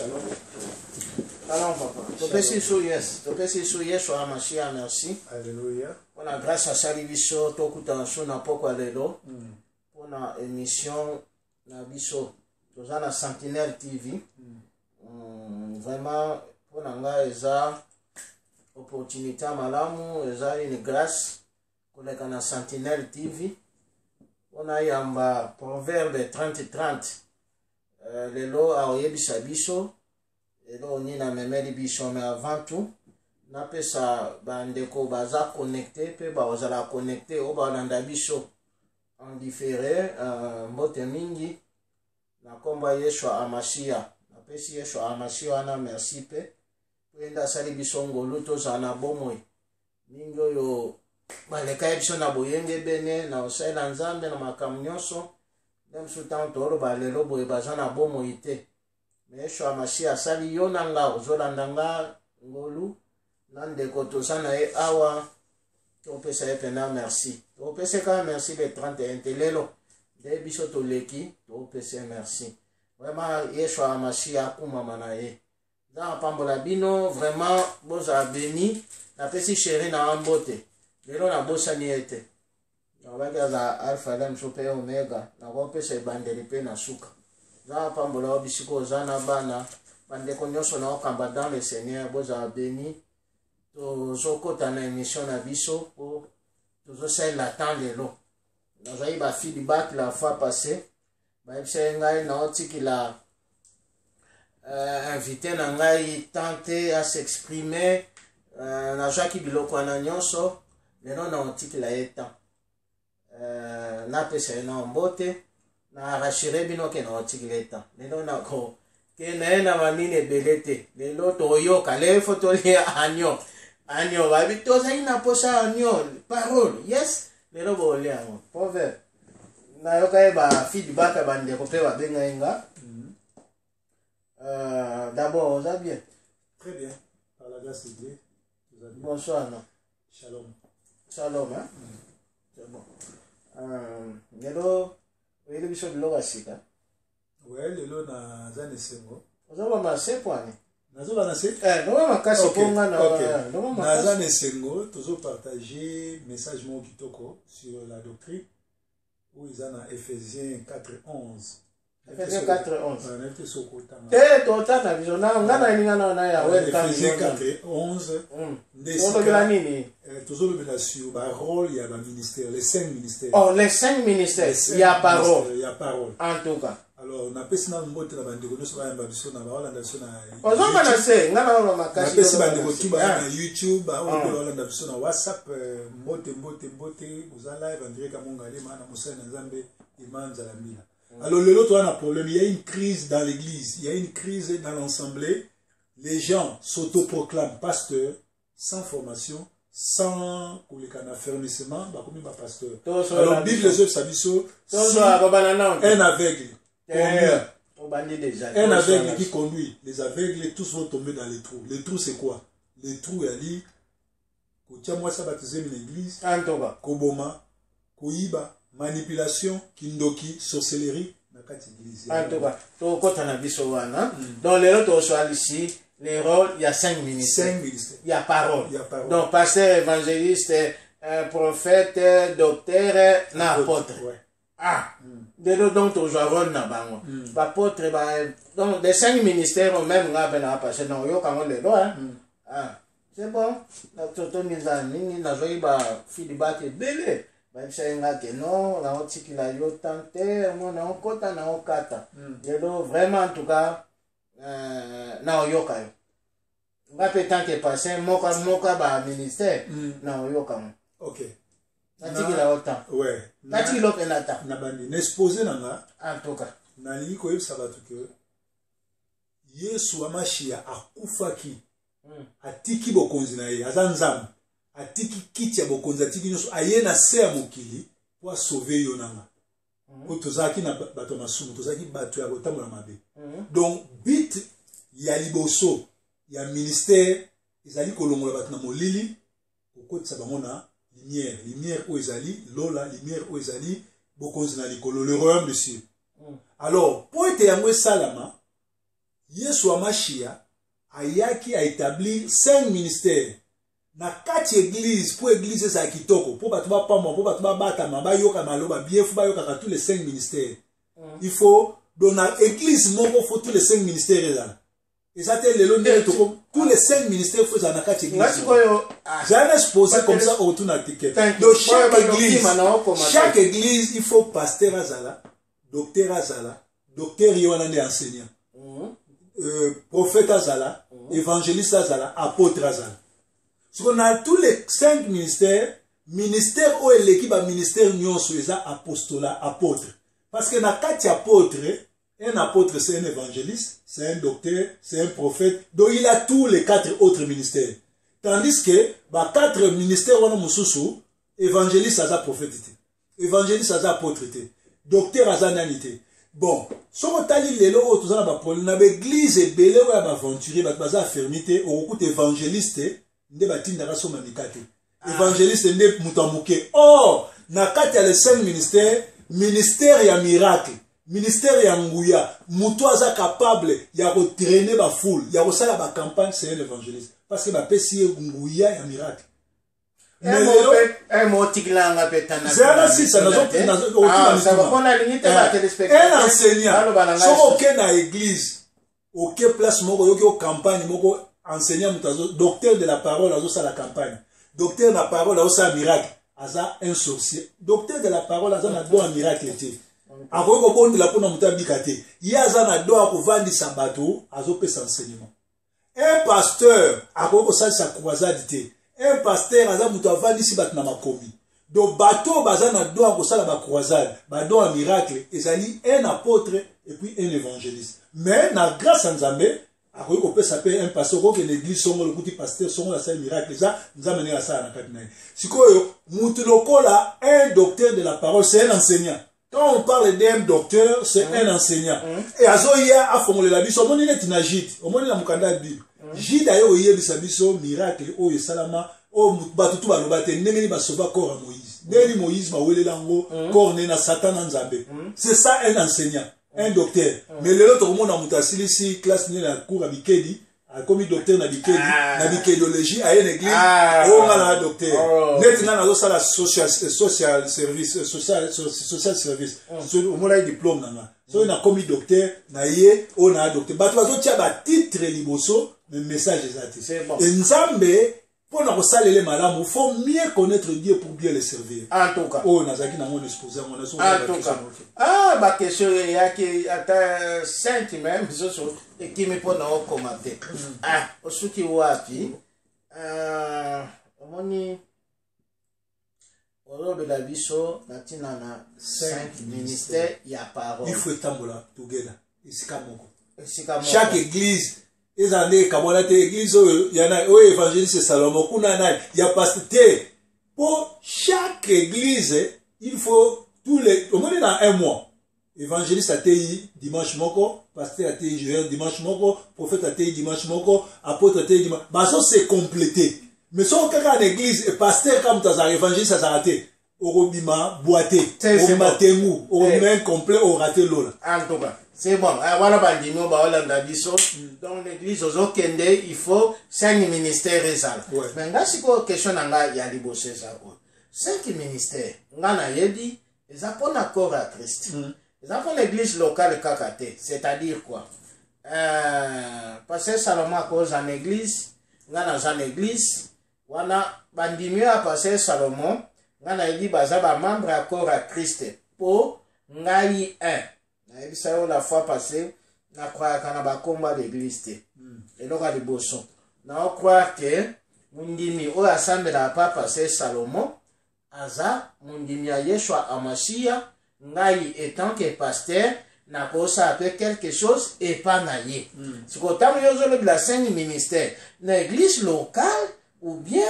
Shalom. Shalom, papa. Topesi sou Yesu Amashia, merci. Alléluia. On a grâce à Salibiso, Tokuta Sou na poko alelo. On a émission na biso. Toza na Sentinelle TV. Vraiment, on a nga eza opportunité malamu, eza une grâce. Koleka na Sentinelle TV. On a yamba proverbe 30-30. Lelo a oyebisa biso. Lelo ni na memeli biso, mais avant tout, na pesa bandeko baza connecté, pe bazala connecté o balanda biso en différé, mbote mingi na komba Yeshua Amashia. Na pesi Yeshua Amashia na merci pe. Penda sali biso ngolu toza na bomoi. Mingi oyo baleka biso na boyenge bene na osela nzambe na makamu nyonso. Dem sutan toro balelo boye baza na bomoi te. Mais Yeshua Amashia sali yo na nga ozolanda nga ngolu. Nandeko tosana e awa topesa e pena merci. Topesa ka merci le 31 telelo. De biso toleki topesa merci. Vraiment Yeshua Amashia kumama na ye. Dans pambola bino vraiment boza béni. Na pesi chéri na ambote. Lelo na bosa ni ete. Na baga za alpha lem super omega. Na kopesa bandeli pe na suka. Dans pambola obisiko zana bana. Bandeko nyonso na okamba dans le Seigneur boza béni. Tozokota na émission na biso po tozosalela temps lelo nazali ba feedback la fois passée bayebisa ngai na otikila invité na ngai tenter à s'exprimer nazwaki biloko wana nyonso lelo na otikila ye temps napesa ye na mbote na rassuré bino ke na otikila ye temps lelo nako ke na ye na manini ebele te lelo toyoka lelo fo tolia agneau Agneau, babi toza ina posa agneau, parole, yes, lelo bole yango. Proverbe. Na yoka e ba feedback bandeko pe ba benga inga. D'abord, on va bien. Très bien. Par la grâce de Dieu. Bonsoir, non? Shalom. Shalom, hein? C'est bon. Lelo, le biso de l'eau asika. Ouais, lelo na zane sengo. Oza ba masse poani. Nazoba na se? Non, ma kasi ponga na. Naza Nesengo, tozo partager message mon kitoko sur la doctrine où ils en a Ephésiens 4:11. Ephésiens 4:11. On était sur côté. Tota na bizona ngana ninga na ya welcome. Ephésiens 4:11. Tozo le bela sur ba rôle ya ba ministère, les 5 ministères. Oh, les 5 ministères. Il y a parole. Il y a parole. En tout cas. Alors, na pesi na mbote na bandeko nyonso bayamba biso na baolanda biso na ozomba na se ngana olo makasi na pesi bandeko tu bayamba na YouTube baolanda biso na WhatsApp mbote oza live en direct à Mongalema na mosala na Nzambe imanza la mbila. Alors lelo to na problème, il y a une crise dans l'église, il y a une crise dans l'assemblée. Les gens s'autoproclament pasteurs sans formation, sans fermissement, ba komi ba pasteur. Alors Bible les autres sabiso un aveugle un aveugle qui conduit, les aveugles tous vont tomber dans les trous. Les trous c'est quoi? Les trous il y a moi ça baptisé une église, koboma, koiba, manipulation, kindoki, sorcellerie, na kati église. To kota na biso wana. Dans les autres on ici les rôles, il y a 5 ministères. 5 ministères. Il y a parole. Donc pasteur, évangéliste, prophète, docteur, apôtre. Ah, donc tu joues na bango. Apôtre, donc les 5 ministères même là ben passé non yo quand on les doit. Ah, c'est bon. La toto nizani na joie ba feedback belé. Ba bisenga que non, la otiki la yo tante, mon na okota na okata. Lelo vraiment en tout cas na oyoka yo. Va peut tant que passer moka ba ministère na oyoka mo. OK. Natiki la ota. Ouais. Natiki lo penata. Na bandi n'exposer nanga. En tout cas. Na li ko yebisa batu ke Yesu Amashia akufaki. Atiki bokonzi na ye, aza nzambe. Atiki kiti ya bokonzi atiki nyonso aye na se ya mokili po sauver yo nanga. Po tozaki na bato masumu, tozaki bato ya kotambola mabe. Donc bit ya liboso ya ministère ezali kolongola bato na molili kokotisa bango na lumière où ezali lola lumière où ezali bokonzi na likolo le royaume de Dieu. Alors pour ete yango salama Yesu Amashia ayaki a établir 5 ministères. Na kati église, pour église ça kitoko, pour batuba pamo, pour batuba batama, ba yoka maloba, bien faut ba yoka tous les 5 ministères. Il faut dans l'église moko faut tous les 5 ministères là. Et ça c'est le long de tous les 5 ministères faut ça na kati église. Jamais exposé comme ça autour na ticket. Donc chaque église, il faut pasteur azala, docteur azala, docteur yoanane enseignant. Prophète azala, évangéliste azala, apôtre azala. Ce qu'on a tous les 5 ministères, ministère où est l'équipe à ministère nyonso eza apostolat, apôtre. Parce que na kati apôtre, un apôtre c'est un évangéliste, c'est un docteur, c'est un prophète, donc il a tous les 4 autres ministères. Tandis que, 4 ministères wana mususu, évangéliste aza prophète, évangéliste aza apôtre, docteur aza nanité. Bon, si on a dit les lots, tout ça, on a l'église et belé ou à m'aventurer, baza fermité, au coup d'évangéliste, nde batinda ka soma mikate. Évangéliste nde mutamuke. Or, na kati ya les 5 ministères, ministère ya miracle, ministère ya nguya, muto aza capable ya ko traîner ba foule, ya ko sala ba campagne, c'est un évangéliste. Parce que ba pesi nguya ya miracle. Un mot tiglanga petana. Un enseignant. So aucun na église, aucun place moko yoko campagne moko enseignant docteur de la parole azo la campagne. Docteur de la parole azo la miracle. Aza un sorcier. Docteur de la parole aza na do un miracle té. Ako ko bonde la pona mutabikate. Ya aza na do ko vandi sabato azo pesa enseignement. Un pasteur ako ko sa croisade té. Un pasteur aza muto avandi si bat na makomi. Donc bateau baza na do ko sala ba croisade, ba do un miracle, ezali un apôtre et puis un évangéliste. Mais na grâce à Nzambe akoki kopesa pe un pasteur ko ke l'église songo le kuti pasteur songo la sa miracle ça Nzambe ne la sa na kati na. Sikoyo mutu lokola un docteur de la parole, c'est un enseignant. Quand on parle d'un docteur, c'est un enseignant. Et azoya a formulé la biso moni net na jit, o moni na mukanda bi. Jida yo yebisa biso miracle o salama o batutu balobate ndenge ni basoba corps à Moïse. Ndenge Moïse ba welela ngo corps na Satan na Nzambe. C'est ça un enseignant, un docteur. Mais le autre monde a mutasili si classe ni la cour à Bikedi, a commis docteur na Bikedi, na bikédiologie à une église, o ngala docteur. Net na zo sala social service, social service. Au moins il diplôme na. So na commis docteur na ye o na docteur. Ba to tia ba titre liboso mais message exact. Bon. Et Nzambe, pour nous saluer malamu, il faut mieux connaître Dieu pour bien le servir. En tout cas. Oh, nazaki na mon exposé, mon en tout cas. Ah, ma question est que ata 5 même, et qui me pose en commentaire. Ah, au souki wapi. Moni. Au de la biso, natina na 5 ministères, il y a parole. Il faut tambola together. Chaque église. Les années kabona te église yana o évangéliste Salomon kuna na ya pasteur pour chaque église il faut tous les au moins dans un mois évangéliste atei dimanche moko pasteur atei jeudi dimanche moko prophète atei dimanche moko apôtre atei dimanche baso c'est complété mais si on kaka en église et pasteur comme tas évangéliste ça raté orobima boité omatengu orobima incomplet o raté lola en tout cas. C'est bon. Voilà, bandino, dans l'église, aux Okende, il faut 5 ministères et ça. Mais là, si quoi question n'a il y a des bossés ça. 5 ministères. On a dit, ils ont pas accord à Christ. Ils ont l'église locale Kakate. C'est-à-dire quoi? Parce que Salomon a cause en église, on a dans l'église, on a bandimio à passer Salomon, on a dit, bah, membre accord à Christ. Pour ngai 1. La fois passée, on a croire qu'on a un combat d'église. Et donc, on a des bossons. On a croire que Mundimi, au assemblée n'a pas passé Salomon, Aza, Mundimi a Yeshua Amashia, Ngai étant que pasteur, n'a pas fait quelque chose et pas naïe. C'est qu'au temps où il y a 5 ministères, l'église locale, ou bien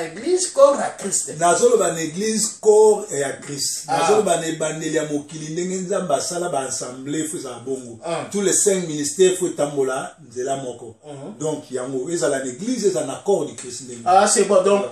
l'église corps à Christ. Nazolo ban église corps et à Christ. Nazolo ban bandeli ya mokili ndenge nzamba sala ba assemblée fo za bongo. Tous les 5 ministères fo tambola nzela moko. Donc yango ezala l'église est en accord du Christ ndenge. Ah c'est bon donc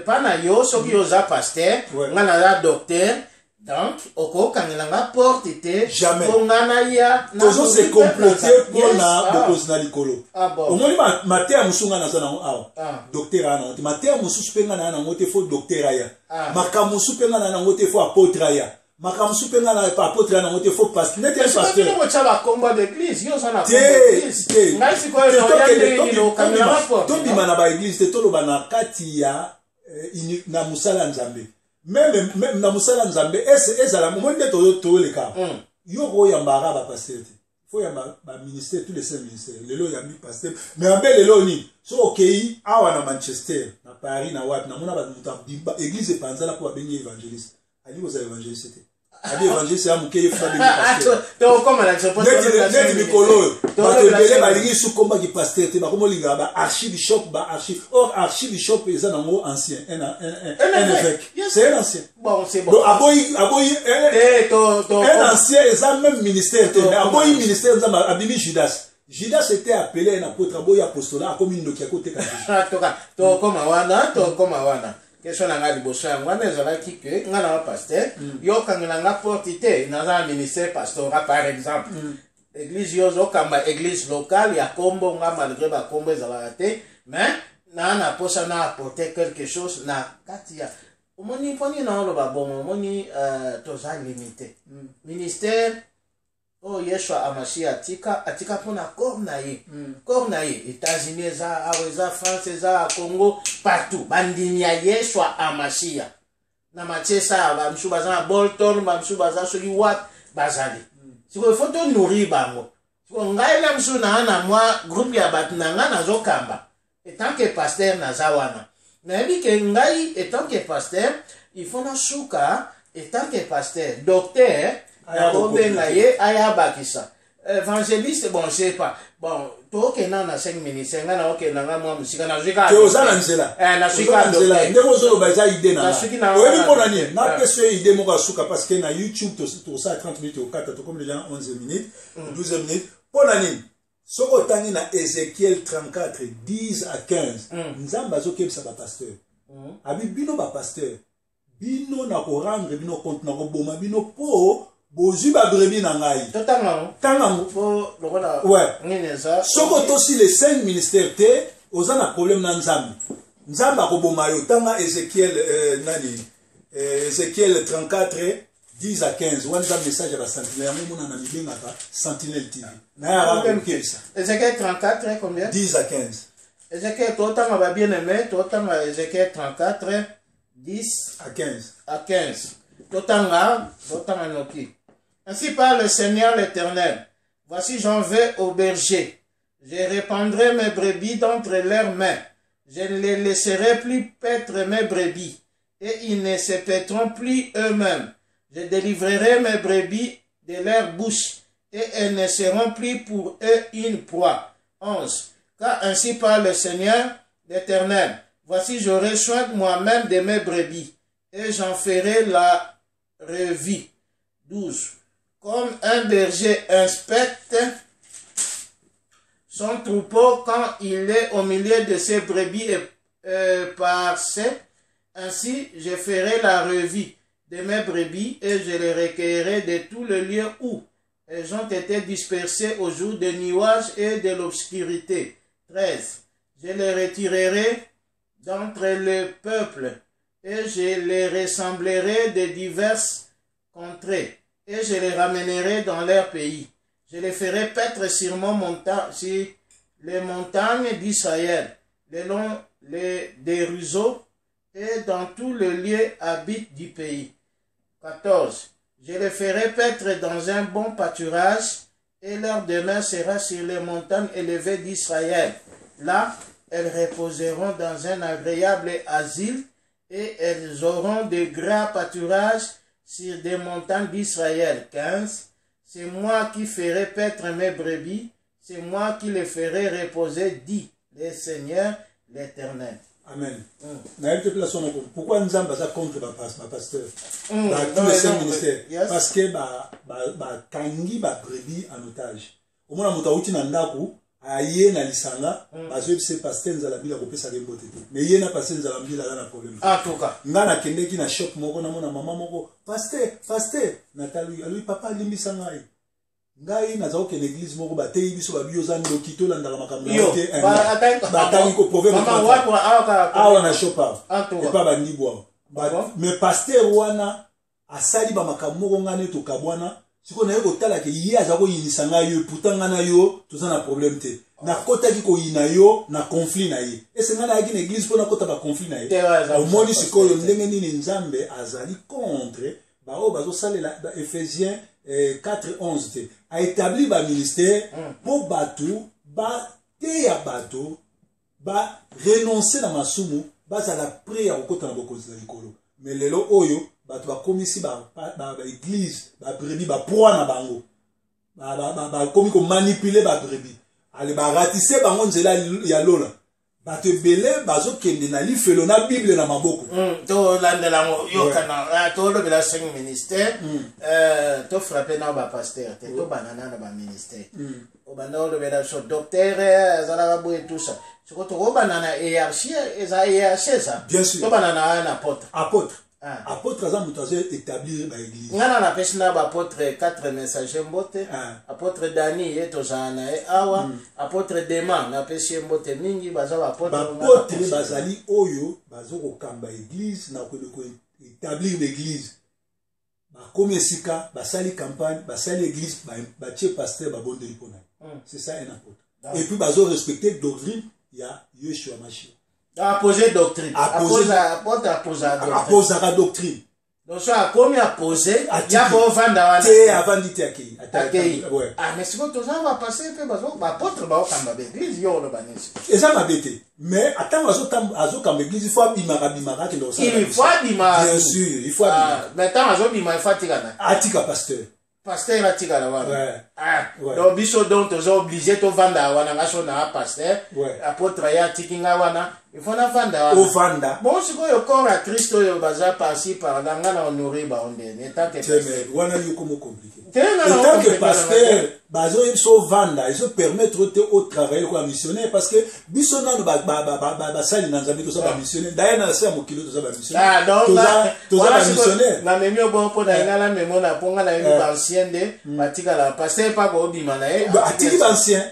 pas na yo soki oza pasteur, ngana la docteur, Donc, oko kangelanga porte te. Jamais. Pongana ya. Toujours c'est comploté pour na bokozi na likolo. Ah bon. Au moins mater musunga na zana awa. Ah. Docteur ana. Mater musu penga na ngote fo docteur aya. Ah. Makamusu penga na ngote fo apôtre aya. Makamusu penga na apôtre na ngote fo pasteur. Net pasteur. C'est pas chaba combat d'église. Yo ça na combat Te. d'église. Ngai siko yo yande ni lo kamera porte. Tombi mana ba église te tolo bana kati ya na musala nzambe. Même na musala nzambe ezala monde to le cas. Yo go yambara ba pasteur. Faut yamba ba ministère tous les 5 ministères. Lelo yambi pasteur. Mais en bel lelo ni so okei awa na Manchester, na Paris na wat na mona ba muta église panzala pour bengi évangéliste. Ali vous évangéliste. Ali évangéliste ya mukeye fa bengi pasteur. To koma na chopo. Net mikolo. Ba te bele ba lingi su komba ki pasteur te ba komo linga ba archibishop ba archive. Or archibishop eza na ngo ancien un évêque. C'est un ancien. Bon, c'est bon. Donc aboyi un ancien eza même ministère te mais aboyi ministère eza abimi Judas. Judas était appelé un apôtre aboyi apostolat comme une qui a côté ka. To koma wana. Question na ngali boso ya ngwana ezala ki ke ngana wa pasteur yo kangela nga porte te na za ministère pastoral par exemple. Église yo zo kamba église locale ya kombo nga malgré ba kombo ezala te mais na posa na apporter quelque chose na katia. Omoni poni na lo ba bon omoni to za limité. Ministère oh Yeshua Amashi atika pona cornaye États-Unis za aweza France za Congo partout bandini ya Yeshua Amashi na machesa ba mshuba za Bolton ba mshuba za soli wat bazali siko foto nourrir bango siko ngai na mshu na mwa groupe ya batnanga na zokamba etant que pasteur na zawana na ebi ke ngai etant que pasteur il faut na shuka etant que pasteur docteur ayabakisa évangéliste bon je sais pas bon to kena na 5 minutes ngana okena nga mwa musika na zwika te ozana nzela na zwika nzela ndeko zo baza idée na oyebi mpona nini na pese idée moko asuka parce que na YouTube to ça 30 minutes au 4 to comme les gens 11 minutes 12 minutes mpona nini soko tangi na Ézéchiel 34 10 à 15 nzamba azokebisa ba pasteur abi bino ba pasteur bino na ko rendre bino compte na ko boma bino po bozu ba brebi na ngai tanga po lokola ouais ngineza soko tosi les 5 ministères te ozana problème na nzambe akoboma yo tanga Ézéchiel Ézéchiel 34 10 à 15 wanda message ya ba sentinelle mona na mibengaka sentinelle TV na ya kebisa Ézéchiel 34 combien 10 à 15 Ézéchiel totanga ba bien aimé totanga Ézéchiel 34 10 à 15 totanga noki. Ainsi parle le Seigneur l'Éternel. Voici j'en vais aux bergers. Je répandrai mes brebis d'entre leurs mains. Je ne les laisserai plus paître mes brebis, et ils ne se paîtront plus eux-mêmes. Je délivrerai mes brebis de leur bouche, et elles ne seront plus pour eux une proie. 11. Car ainsi parle le Seigneur l'Éternel. Voici j'aurai soin moi-même de mes brebis, et j'en ferai la revue. 12. Comme un berger inspecte son troupeau quand il est au milieu de ses brebis éparses, ainsi je ferai la revue de mes brebis et je les recueillerai de tous les lieux où elles ont été dispersées au jour des nuages et de l'obscurité. 13. Je les retirerai d'entre le peuple et je les rassemblerai de diverses contrées. Et je les ramènerai dans leur pays. Je les ferai paître sur les montagnes d'Israël, le long des ruisseaux et dans tous les lieux habités du pays. 14. Je les ferai paître dans un bon pâturage et leur demeure sera sur les montagnes élevées d'Israël. Là, elles reposeront dans un agréable asile et elles auront de grands pâturages sur des montagnes d'Israël. 15. C'est moi qui ferai paître mes brebis, c'est moi qui les ferai reposer, dit le Seigneur l'Éternel. Amen. Pourquoi nous avons contre ma pasteur tous les 5 ministères? Parce que kangi ba brebis en otage. Au moins, mutauti na ndaku aye na lisanga bazo se pasteur nzala bila kopesa lembo tete mais ye na pasteur nzala bila na problème en tout cas nga na kendeki na shop moko na mona mama moko pasteur natali ali papa limbisa ngai ngai naza ko l'église moko batei biso babio za ndoki to landaka makambo te batangi ko problème mama wapo awa na shop et pas bandi bwa mais pasteur wana asali ba makambo moko ngane to kabwana siko na yo kotala ke ye aza ko yinisa ngai yo pourtant ngana yo toza na problème te na kota ki ko yina yo na conflit na ye ese ngana yaki na église po na kota ba conflit na ye au moni siko yo ndenge nini nzambe azali contre ba o bazo salela Ephésiens 4:11 te a établi ba ministère po batu ba te ya bato ba renoncer na masumu bazala prêt ya kokota na bokonzi na likolo mais lelo oyo bato bakomisi ba église ba brebis ba proie na bango ba komi ko manipuler ba brebis ale ba ratisse bango nzela ya lola bato ebele bazokende na lifelo na bible na maboko to landela ngo yokana to lobela 5 ministère to frapper na ba pasteur te to banana na ba ministère o banda lobela so docteur zala ba et tout ça ce que to banana hiérarchie eza hiérarchie ça bien sûr to banana na apôtre apôtre aza moto azo établir ba église ngana na pesi na ba apôtre 4 messager mbote apôtre Dani ye tozana e awa apôtre Dema na pesi mbote mingi baza ba apôtre bazali oyo bazo ko kamba église na ko établir l'église ba komi esika basali campagne basali église ba tie pasteur ba bondeli pona c'est ça un apôtre et puis bazo respecter doctrine ya Yeshua Mashiach apposer doctrine apposer la doctrine donc ça comme apposer il y a pour vendre te avant dit akei mais si vous tous va passer peu bazo ba apôtre ba okamba l'église yo lo banesi et ça m'a bêté mais attends azo kamba l'église il faut bimara que ça il faut bimara bien sûr il faut bimara maintenant azo bimara fatigana atika pasteur atika wana donc biso donc tozo obligé to vanda wana ngaso na pasteur apôtre ya tikinga wana il faut na vanda wana o vanda bon siko yo corps à Christ yo baza passer par la ngana honorer ba onde ne tant que mais wana yo comme compliqué en tant que pasteur bazo so vanda ils se permettre au travail quoi missionnaire parce que biso na ba sali na nzambe to sa ba missionnaire d'ailleurs na sa mokilo to sa ba missionnaire to sa missionnaire na memio bon po na ngala memo na ponga na yo ba ancien de batika la pasteur pas ko bima na e atiki ba ancien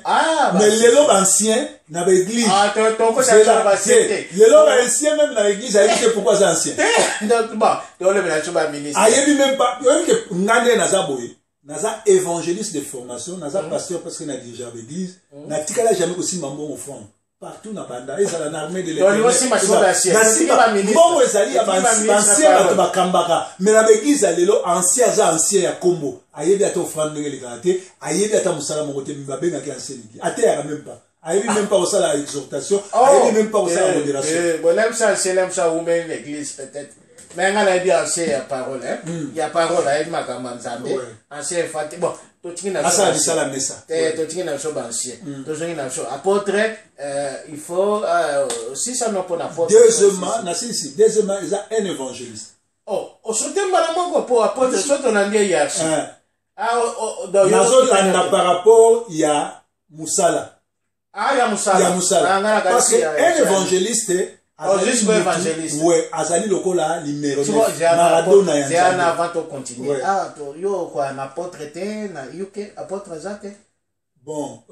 mais lelo ba ancien na ba église to ko ça ba ancien lelo ba ancien même na église ayebi pourquoi c'est ancien donc bon to le bela choba ministre ayebi même pas yo ke ngande na za boye naza évangéliste de formation naza pasteur parce que na déjà l'église na tikala jamais aussi mambo offrande partout na banda ezala na armée de l'église bon ezali ya ancien bato bakambaka mais na l'église lelo ancien za ancien ya kombo ayebi ata offrande ndenge lekaka te ayebi ata mosala moko te babengaki ancien l'église ateyaka même pas ayebi même pas osala exhortation ayebi même pas osala modération bon même ça ou même l'église peut-être mais on a dit ancien ya parole il y a parole avec ma camarade ancien fati bon to tingina asa bisala mesa to tingina so ancien to tingina so apôtre il faut si ça non pour apôtre deuxièmement il y a un évangéliste au soutien malamongo pour apôtre soto na ndiye yachi nazo tanda par rapport ya musala ya musala parce que un évangéliste ouais azali lokola numéro Maradona ya c'est un avant de continuer to yo quoi un apôtre te na UK apôtre zake bon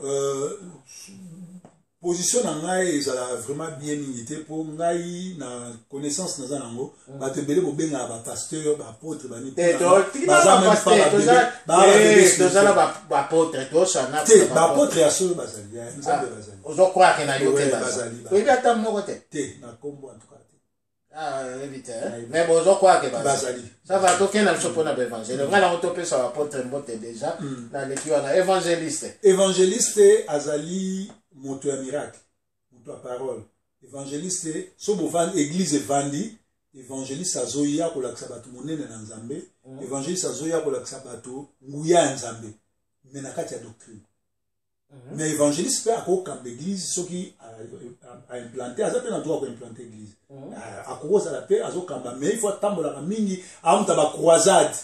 position na ngai ezala vraiment bien minité pour ngai na connaissance na zanango bato bele bobenga ba pasteur ba apôtre ba ni baza même pas ba apôtre to sana ba apôtre ya solo bazali ya nzambe bazali ozo croire que na yoke bazali oui ata moko te na kombo en tout cas évite mais bon ozo croire que bazali ça va toquer na chopo na évangile ngala otope sa apôtre mbote déjà na lekiwa na évangéliste azali moto ya miracle moto ya parole évangéliste so bovandi église evandi évangéliste azoya kolakisa bato monene na nzambe évangéliste azoya kolakisa bato nguya ya nzambe mais na kati ya doctrine mais évangéliste mpe akokamba église soki aimplanté aza mpe na droit koimplanté église akokozala mpe azokamba mais il faut atambolaka mingi amuta bacroisade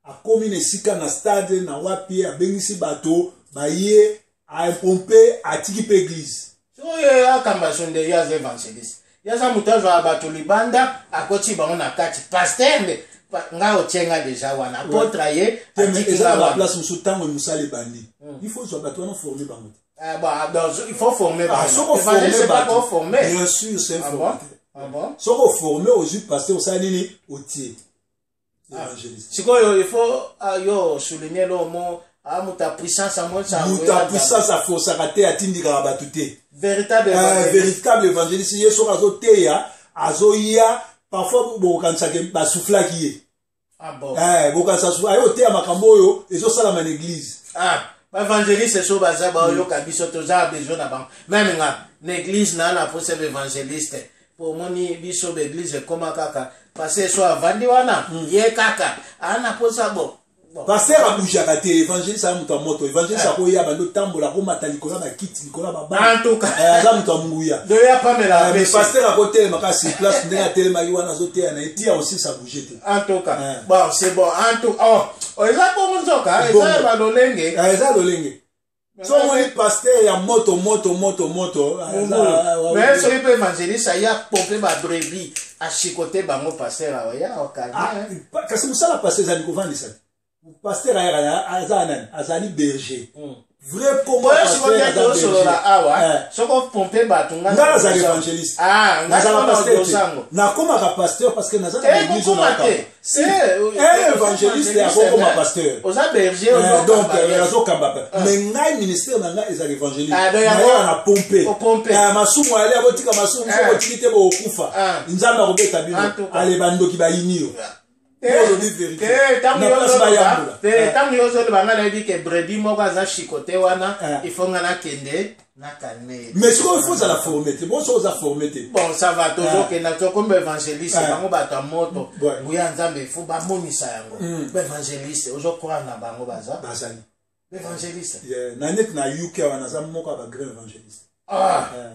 akomi na esika na stade na wapi abengisi bato baye a pompé a tiki pe église. So akamba sonde ya evangeliste. Ya za mutazo abato libanda akoti bango na kati pasteur me nga ochenga deja wana apotre ye eza la place musu tango musale bandi. Il faut soit bato wana former bango. Il faut former bango. C'est pas pour former. Bien sûr, c'est former. Ah bon? Si on former aux yeux pasteur ça nini otier. Évangéliste. Il faut souligner le mot muta puissance à moi ça. Muta puissance à force à rater à tindika batute. Véritable évangéliste yeso azo teya azo ya parfois bokanisa ke basufla kiye. Ah bon. Bokanisa sufla ayo teya makambo yo ezo sala man église. Évangéliste so baza ba yo kabiso toza besoin na bango. Même nga l'église na pour ser évangéliste. Pour moni biso l'église koma kaka parce que so avandi wana ye kaka ana posa bon. Pasteur a bougé à te évangéliste a muta moto évangéliste a koya bando tambola ko matali ko na kiti nikola baba. En tout cas za muta munguya. De ya pas me la. Mais pasteur a côté makasi place ndenge télé wana zote na etia aussi ça bouger te. En tout cas bon c'est bon en tout eza bon nzoka eza ba lolenge. Eza lolenge. So on pasteur ya moto. Mais so peut évangéliste ya pomper ba brebis à chicoter bango pasteur ya okanya. Kasi musala pasteur za nikovandisa. Pasteur azani berger. Vrai comment pasteur berger. Soko pomper batunga. Naza évangéliste. Naza pasteur. Na koma ka pasteur parce que naza na église on a. Évangéliste ya koma pasteur. Oza berger donc azo kamba. Mais ngai ministère na ngai ezali évangéliste. Na pomper. Masumu ali abotika masumu soko tikite bo okufa. Nzamba kobeta bino. Ale bandoki ba inio. Tangu yozo le banga na dit que brebis moko aza chicoté wana il faut ngana kende na calmer. Mais ce qu'il faut ça la former. Bon ça za former. Bon ça va toujours que na to comme évangéliste bango bato moto. Buya nzambe il faut ba monisa yango. Ba évangéliste ozo croire na bango baza. Bazali. Évangéliste. Na net na UK wana za moko ba grand évangéliste.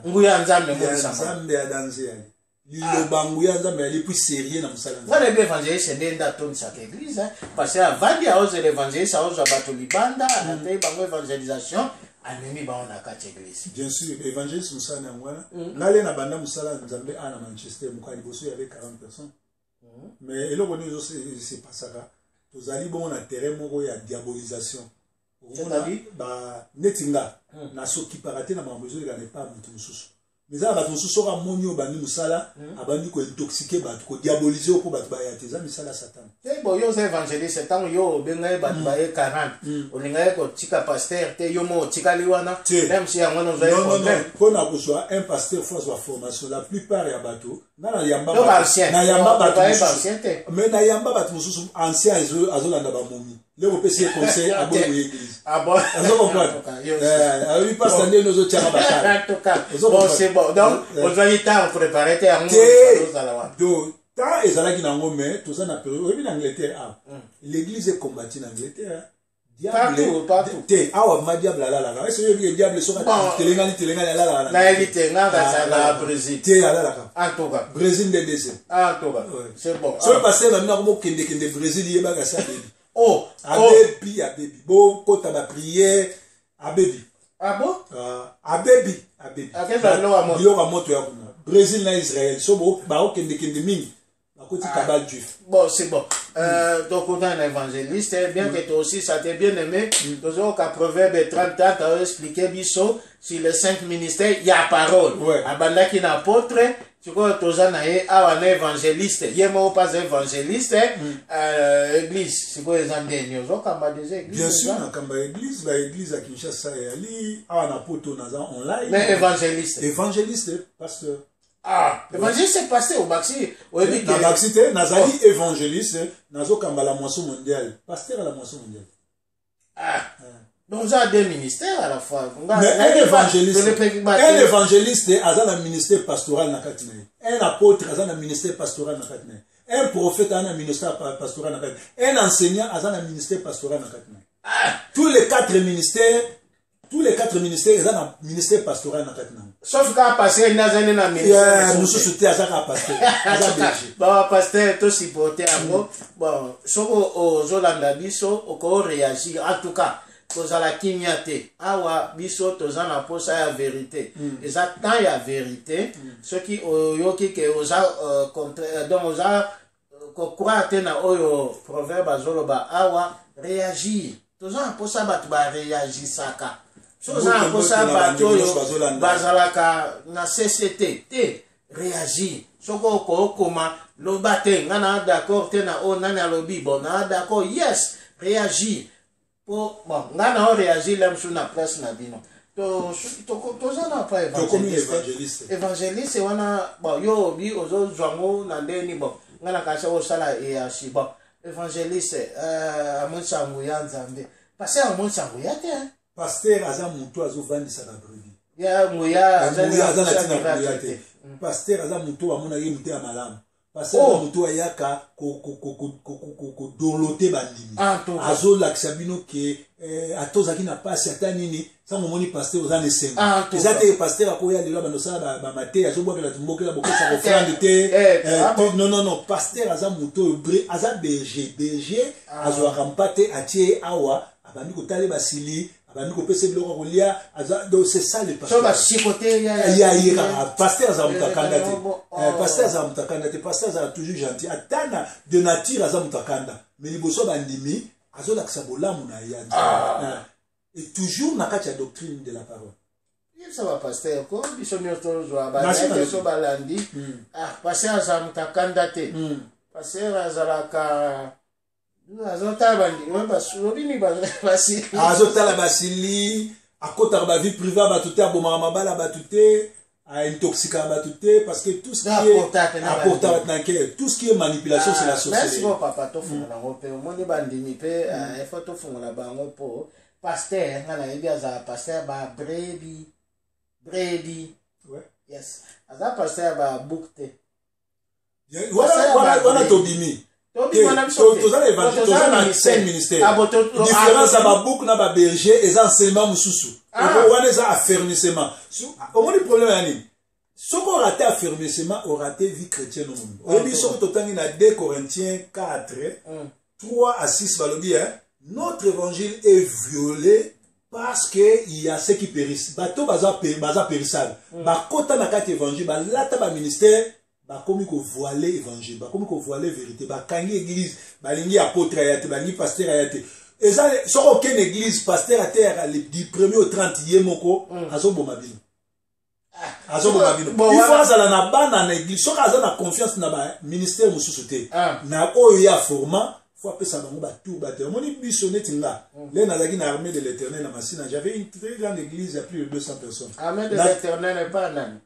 Nguya nzambe monisa. Nzambe ya danser yani. Le banguya nzambe ali plus sérieux na musala. Voilà l'évangéliste ndenda ton chaque église parce que avant dia ose l'évangéliste ose bato libanda na te bango évangélisation amemi ba on a quatre églises. Bien sûr l'évangéliste musala na ngwana ngale na banda musala nzambe ana Manchester mukali boso y avait 40 personnes. Mais eloko ni c'est pas ça là. Tozali bon na terrain moko ya diabolisation. C'est-à-dire ba netinga na soki parate na mambezo de ne pas mutu mususu. Mais ça va tout ce soir monio bandi musala abandi ko intoxiquer bat ko diaboliser ko bat ba ya teza misala satan. Bon yo c'est évangéliste tant yo benga bat ba 40 olinga ko tika pasteur te yo mo tika liwana même si yango no zai problème. Pour na kuswa un pasteur fois soit formation la plupart ya bato na yamba na yamba bato mais na yamba bato mususu ancien azolanda ba momi. Le repérer conseil à bonne église. Ah bon. Vous comprenez? Oui, parce que nous autres tiens en tout cas. Bon c'est bon. Donc on va y tard préparer tes amours. Donc tant ezala ki nango mais tout ça na période en Angleterre l'église est combattue en Angleterre. Partout. Awa ma diable la. Est-ce que le diable sont telengani la. Na éviter nga na Brésil. En tout cas. Brésil DDC. En tout cas. C'est bon. So passer maintenant comme kende Brésil yeba ka sa baby. Abebi. Bon, quand on a prié, abebi. Ah bon? Abebi. Qu'est-ce que l'on a montré? L'on a montré Brésil na Israël. So bon, bah ok, kende ming. À côté cabal juif. Bon, c'est bon. Donc on a un évangéliste, bien que toi aussi ça t'est bien aimé. Nous avons qu'à Proverbe 30 tu as expliqué biso sur les 5 ministères, il y a parole. Abanda qui n'a apôtre. Tu vois, Tozana est un évangéliste. Il y a pas évangéliste, église. C'est quoi les Andes? Nous avons des églises. Bien sûr, nous avons l'église à Kinshasa et Ali. On a poto online. Mais évangéliste. Évangéliste, pasteur. Évangéliste, c'est pasteur au Maxi. Dans Maxi, nous avons évangéliste. Nous avons la moisson mondiale. Pasteur à la moisson mondiale. Donc, vous avez deux ministères à la fois. Mais un évangéliste a un ministère pastoral dans un apôtre a un ministère pastoral dans un prophète a un ministère pastoral dans un enseignant a un ministère pastoral dans tous les quatre ministères ont un ministère pastoral dans sauf qu'à passer dans un ministère. Nous soutenons à un pasteur. Bon, pasteur, tout supporter à moi. Bon, si vous Zolanda Bisso, vous réagir. En tout cas, tozala kimia te awa biso toza na posa ya vérité eza temps ya vérité soki oyoki ke oza donc oza kokroire te na oyo proverbe azoloba awa réagir toza na posa bato bareagisaka so oza na posa bato oyo bazalaka na CCT te réagir soko okokoma loba te nga na d'accord te na oyo nani alobi bon na d'accord yes réagir po bon nga na o réagir lem sur na place na bino toza na pa évangéliste wana bon yo obi ozozwango na ndeni bon nga na kasi osala eyashi bon évangéliste amonisa nguya nzambe paster amonisa nguya te paster aza mutu azovandisa na brebis ya nguya aza na tina nguya te paster aza mutu amona ye mutu ya malamu paster aza mutu ayaka kodolote bandimi azolakisa bino ke atozaki na pasi ata nini sango omoni paster oza na esengo eza te paster akoya lelo bandosala bamate azobwakela tumbokela bokesa kofrande te non paster aza mutu oyo aza berger azwaka mpa te atie awa abandi kotala basili abandi kopesa biloko kolia donc c'est ça le pasteur pasteur aza mutakanda te pasteur aza mutakanda te pasteur aza toujours gentil atana de nature aza mutakanda mais liboso bandimi azolakisa bolamu na ye et toujours na kati ya doctrine de la parole ça va pasteur ko biso nyoto zwa ba so balandi pasteur aza mutakanda te pasteur azalaka azotala basili akotaka ba vie privée bato te abomaka mabala bato te aintoxikaka bato te parce que tout ce qui est apportable na cœur tout ce qui est manipulation c'est la sorcellerie. Merci beaucoup papa tofungola ngope omoni bandimi pe il faut tofungola bango po pasteur ngana yebi aza pasteur ba brebi yes aza pasteur ba bukte wana tobimi toza na 5 ministères différence ya babuku na baberger eza enseignement mosusu wana eza affermissement omoni problème ya nini soki orate affermissement orate vie chrétienne au monde oyebi soki totangi na 2 Corinthiens 4 3 à 6 balobi notre évangile est violé parce que il y a ceux qui périssent bato baza périssable bakota na kati évangile balata ba ministère bakomi ko voiler évangile bakomi ko voiler vérité bakangi église balingi apôtre ayate balingi pasteur ayate eza soko ken église pasteur à terre du 1er au 30 yemoko azoboma bino il faut azala na bana na église soko aza na confiance na ba ministère mususu te na oyo ya format faut apesa bango batour bater moni biso neti nga le nazaki na armée de l'éternel na Masina j'avais une très grande église à plus de 200 personnes armée de l'éternel n'est pas nani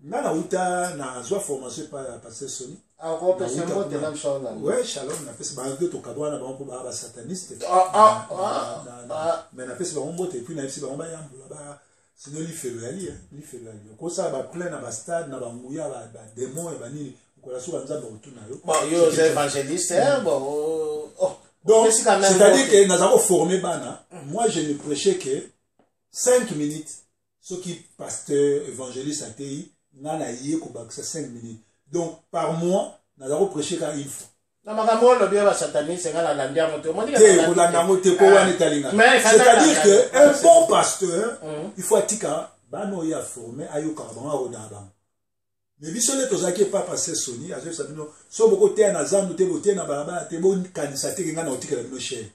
na uta na zwa formation par pasteur Sony ouais shalom na pesa ba de to kabwana ba mpo ba sataniste mais na pesa ba mbote puis na pesa ba mba yambula ba sino li felo ali ko sa ba plein na ba stade na ba nguya ba démon et ba nini ko la sura nzamba utuna yo bon yo évangéliste bon donc c'est-à-dire que nous avons formé bana moi je ne prêchais que 5 minutes ce qui pasteur évangéliste a été nana yé ko bakisa 5 minutes donc par mois nous avons prêché qu'à une fois na makambo lo bia ba sataniste ngala landia moto moni te ko landa moto ko wana talinga c'est-à-dire que un bon pasteur il faut atika bano ya former ayoka ba odaba mais biso le tozaki pas passer Sony azo sabino so boko te na zandu te bote na balaba te bon kanisa te ngana otika la bino cher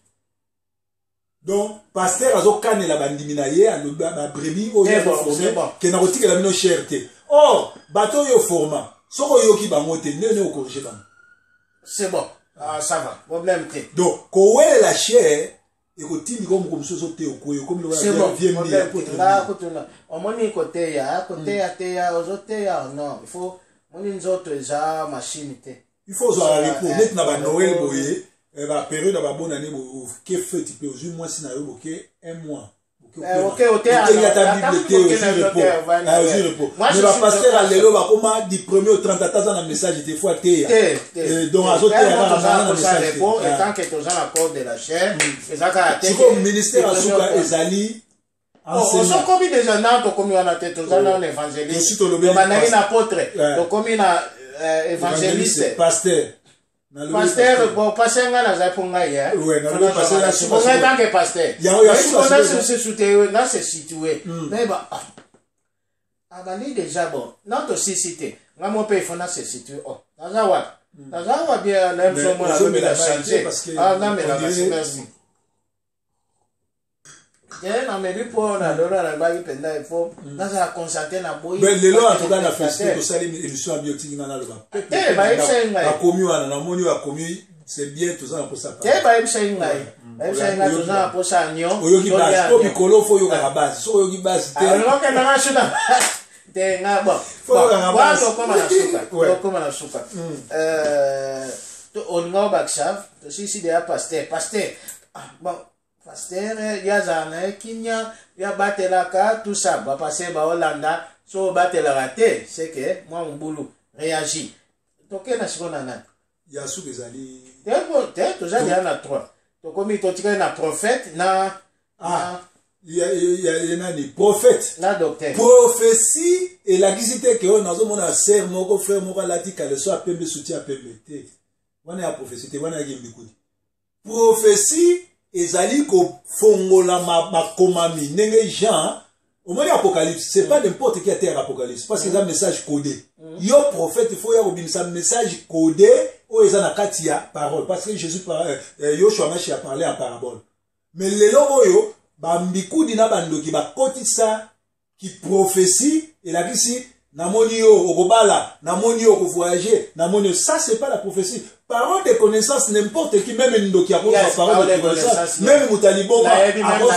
donc pasteur azo kanela bandimi na ye aloba ba brebis o ya former ke na otika la bino cher te oh bato yo format soko yoki bango te ne o corriger bango c'est bon ça va problème te donc ko wele la chair et ko timi comme soso te ko yo comme le bien là kotuna omoni côté ya te ya ozote ya non il faut moni nzoto eza machine te il faut zo la repos net na ba Noël boye et ba période ba bonne année bo ke fait type au moins si na yo boké un mois ok au théâtre il y a ta bible te au repos mais va passer à l'élo va comment du 1er au 30 ans na message des fois te donc azote na message et tant que tu as l'accord de la chair ezaka te comme ministère asuka ezali enseignant comme des gens to comme na tête to na évangéliste to banaki na apôtre to comme na évangéliste pasteur Pasteur, bon, pasteur, nga naza ponga ya. Ouais, na pasteur ya suka. Ponga tant que pasteur. Ya suka se situé, na se situé. Mais bah, abandi déjà bon. Na to cité. Nga mo pe fona se situé. Oh, naza wa. Naza wa bien na mso mo na la changer parce que na me la merci. Na me bi po na dona na ba ki penda ifo. Naza constater na boy. Ben lelo en tout cas na félicité ko sali émission biotique na lo ba. Ba ibsenga. Ba komi wana na moni wa komi c'est bien tout ça pour ça. Ba ibsenga. Ba ibsenga tout ça pour ça nyon. Oyogi base ko bikolo fo yo ka base. So oyogi base te. Alors que na shuda. Te nga bon. Bon, koma na suka. Koma na suka. To onga baksav, to si de pasteur. Pasteur. Bon, pasteur ya zana kinya ya batelaka tout ça va passer ba Hollanda so batelaka te c'est que moi mon boulot réagit. To ke na sikona na. Ya su bezali. Te to za ya na 3. To komi to tika na prophète na il y a des prophètes. La docteur. Prophétie et la gisité que on a mon sœur mon frère mon la dit qu'elle soit pembe soutien pembe. On a prophétie, on a gimbi kudi. Prophétie ezali ko fongola ma komami nenge Jean au moins apocalypse c'est pas n'importe qui a terre apocalypse parce que c'est un message codé. Yo prophète il faut y avoir un message codé ou ezana katia parole parce que Jésus Yoshua Mashi a parlé en parabole. Mais les logo yo bambikudi na bandoki bakotisa qui prophétie et la ici namoni yo okobala namoni yo voyager namoni ça c'est pas la prophétie. Parole de connaissance n'importe qui même ndoki a parole de connaissance même Moutalibo a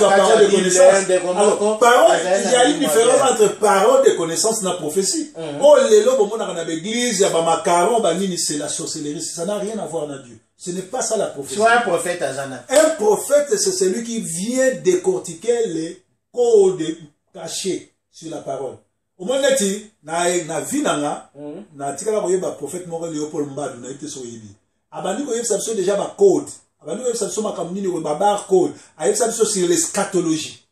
parole de connaissance. Alors parole il y a une différence entre parole de connaissance et prophétie. Oh les lobo mona na l'église ya ba macaron ba nini c'est la sorcellerie ça n'a rien à voir avec Dieu. Ce n'est pas ça la prophétie. Soit un prophète Azana. Un prophète, c'est celui qui vient décortiquer les codes cachés sur la parole. Au moins, na vinanga, na tika ko yeba prophète moko Léopold Mbadu na ite so yebi. Abandi ko yeba sabso déjà ba code. Abandi ko yeba sabso makamuni ko ba bar code. Ayeba sabso sur l'eschatologie.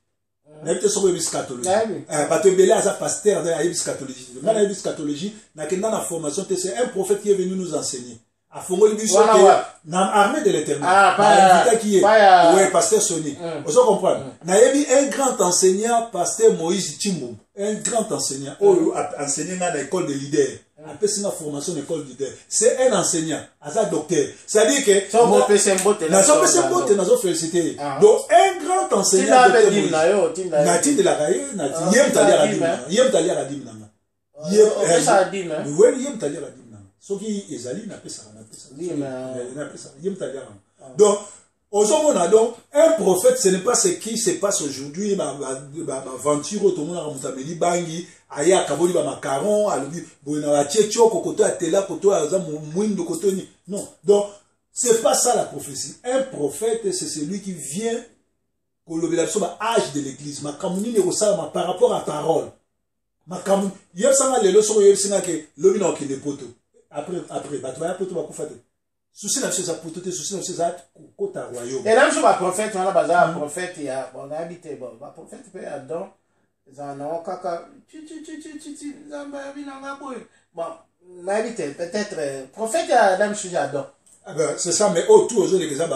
Na ite so yebi schatologie. Ba te belé à sa pasteur na yebi schatologie. Na yebi schatologie, na kenda na formation, c'est un prophète qui est venu nous enseigner. A Fongoli Biso na armée de l'éternel. Ouais, pasteur Sony. Vous comprenez? Nayebi un grand enseignant, pasteur Moïse Chimbou. Un grand enseignant. Oh, enseignant dans l'école de leader. Après c'est une formation d'école de leader. C'est un enseignant, un docteur. C'est-à-dire que félicité. Donc un grand enseignant. Soki ezali na pesa donc donc un prophète ce n'est pas ce qui se passe aujourd'hui aventure tout le monde a mutameli bangi aya kaboli ba macaron alobi boina la tchétcho kokoto atela koto aza mwindo kotoni non donc c'est pas ça la prophétie. Un prophète c'est celui qui vient kolobela biso ba âge de l'église makamuni ne kosala par rapport à parole makamuni yebsanga lelo soko yebsinga ke lobi na okende poto. Après, bah tu vas pour toi faire. Souci n'a pas pour tout, souci n'a pas pour ta royaume. Et là, je suis un prophète, on a bazar prophète, il y a bon habité bon, bah prophète peut être donc, ils en ont caca, bon, habité peut-être prophète, il y a dame sujet à donc. Ah ben c'est ça, mais autour aujourd'hui les gens